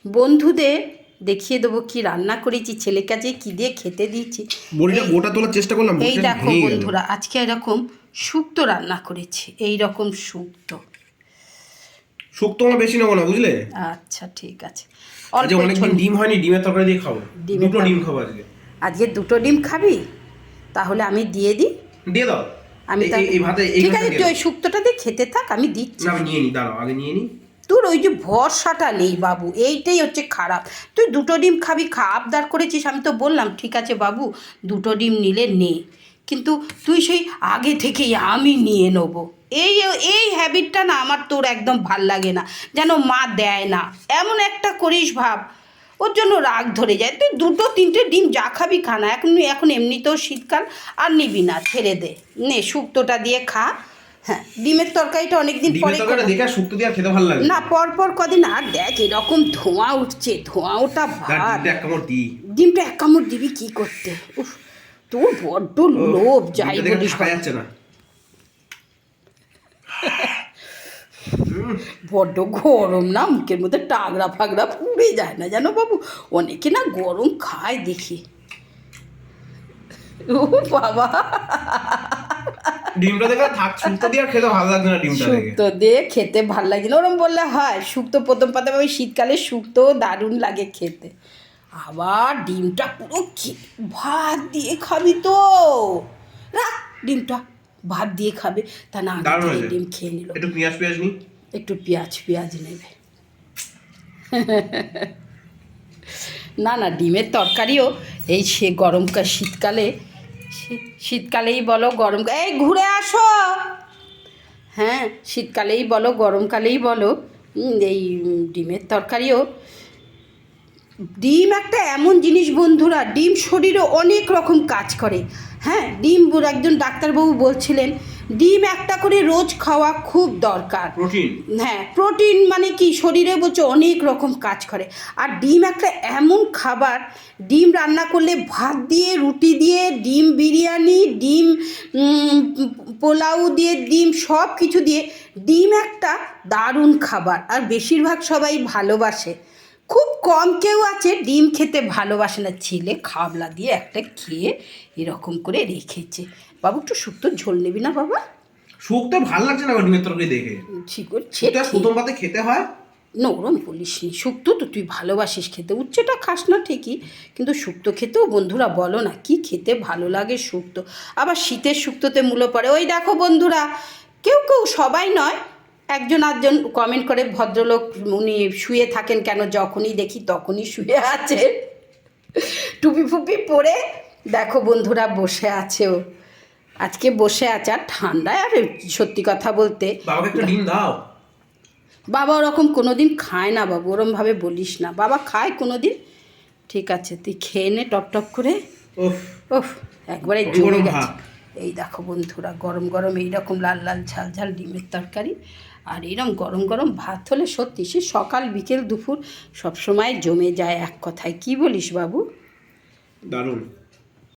বন্ধুদের দেখিয়ে দেবো কি রান্না করেছি, ছেলে কাজে কি দিয়ে খেতে দিয়েছি। বড়িটা গোটা তোলার চেষ্টা করলাম, এই দেখো বন্ধুরা, আজকে এরকম শুক্তো রান্না করেছি। এই রকম শুক্তো আমরা বেশি নেবো না, বুঝলে? আচ্ছা ঠিক আছে। আজকে অনেকদিন ডিম হয়নি, ডিমের তরকারি দিয়ে খাবো। দুটো ডিম খাবো আজকে। আজকে দুটো ডিম খাবি? তাহলে আমি দিয়ে দিই। দিয়ে দাও। আমি এই ভাতে ঠিক আছে, তুই ওই শুক্তোটা দিয়ে খেতে থাক, আমি দিচ্ছি। না, আমি নিয়ে নি, দাঁড়াও আগে নিয়ে নি। তোর ওই যে ভরসাটা নেই বাবু, এইটাই হচ্ছে খারাপ। তুই দুটো ডিম খাবি, আবদার করেছিস, আমি তো বললাম ঠিক আছে বাবু দুটো ডিম নিলে নে, কিন্তু তুই সেই আগে থেকেই আমি নিয়ে নেবো, এই এই হ্যাবিটটা না আমার তোর একদম ভাল লাগে না, যেন মা দেয় না এমন একটা করিস ভাব, ওর জন্য রাগ ধরে যায়। তুই দুটো তিনটে ডিম যা খাবি খা না, এখন এমনিতেও শীতকাল, আর নিবি না, ছেড়ে দে, নে শুক্তোটা দিয়ে খা। হ্যাঁ, ডিমের তরকারিটা অনেকদিন পরে দেখে শুক্তো দিয়ে খেতে ভালো লাগে না, পরপর কদিন। আর দেখ এরকম ধোঁয়া উঠছে, ধোঁয়া ওটা ভাত। ডিমটা এক কামড় দিবি কি করতে? উফ, তোর বড্ড লোভ, যাই বলিস। যাচ্ছে না, বড্ড গরম না, মুখের মধ্যে টাগরা ফাগড়া পুড়ে যায় না জানো বাবু? অনেকে না গরম খায় দেখি। ও বাবা, ডিমটা দেখে থাক, শুক্তো দিয়ে খেতে ভালো লাগছে না। ডিমটা শুক্তো দিয়ে খেতে ভালো লাগে না, ওরম বললে হয়? শুক্তো প্রথম পাতে ওই শীতকালে শুক্তো দারুণ লাগে খেতে। আবার ডিমটা পুরো ভাত দিয়ে খাবি তো, রাখ ডিমটা, ভাত দিয়ে খাবে তা না, ডিম খেয়ে নিল। একটু পেঁয়াজ নি, একটু পেঁয়াজ নেবে। না না, ডিমের তরকারিও এই সে গরমকাল, শীতকালেই বলো গরম, এই ঘুরে আসো। হ্যাঁ, শীতকালেই বলো গরমকালেই বলো, এই ডিমের তরকারিও। ডিম একটা এমন জিনিস বন্ধুরা, ডিম শরীরে অনেক রকম কাজ করে। হ্যাঁ, ডিম একজন ডাক্তারবাবু বলছিলেন ডিম একটা করে রোজ খাওয়া খুব দরকার। হ্যাঁ, প্রোটিন মানে কি, শরীরে বলছে অনেক রকম কাজ করে। আর ডিম একটা এমন খাবার, ডিম রান্না করলে ভাত দিয়ে, রুটি দিয়ে, ডিম বিরিয়ানি, ডিম পোলাও দিয়ে, ডিম সব কিছু দিয়ে ডিম একটা দারুণ খাবার। আর বেশিরভাগ সবাই ভালোবাসে, খুব কম কেউ আছে ডিম খেতে ভালোবাসে না। ছেলে খাবলা দিয়ে একটা খেয়ে এরকম করে রেখেছে। বাবু একটু শুক্তোর ঝোল নেবি না বাবা? শুক্তো ভালো লাগছে না ডিমের তরকারি দেখে। ঠিক করছে, প্রথম পাতে খেতে হয় না, ওরম বলিস নি। শুক্তো তো তুই ভালোবাসিস খেতে, উচ্ছেটা খাস না ঠিকই, কিন্তু শুক্তো খেতেও বন্ধুরা বলো না কি খেতে ভালো লাগে শুক্তো। আবার শীতের শুক্তোতে মূলো পড়ে। ওই দেখো বন্ধুরা, কেউ সবাই নয়, একজন আধজন কমেন্ট করে, ভদ্রলোক উনি শুয়ে থাকেন কেন, যখনই দেখি তখনই শুয়ে আছে, টুপি ফুপি পরে দেখো বন্ধুরা বসে আছে। ও আজকে বসে আছে, আর ঠান্ডায়, আর সত্যি কথা বলতে বাবা ওরকম কোনো দিন খায় না বাবু, ওরমভাবে বলিস না, বাবা খায় কোনো দিন। ঠিক আছে, তুই খেয়ে নে টপ টপ করে। ওফ, একবারে জমে গেছে। এই দেখো বন্ধুরা, গরম গরম এইরকম লাল লাল ঝাল ঝাল ডিমের তরকারি, আর এরকম গরম গরম ভাত হলে সত্যি সে সকাল বিকেল দুপুর সবসময় জমে যায় এক কথায়। কি বলিস বাবু? দারুণ।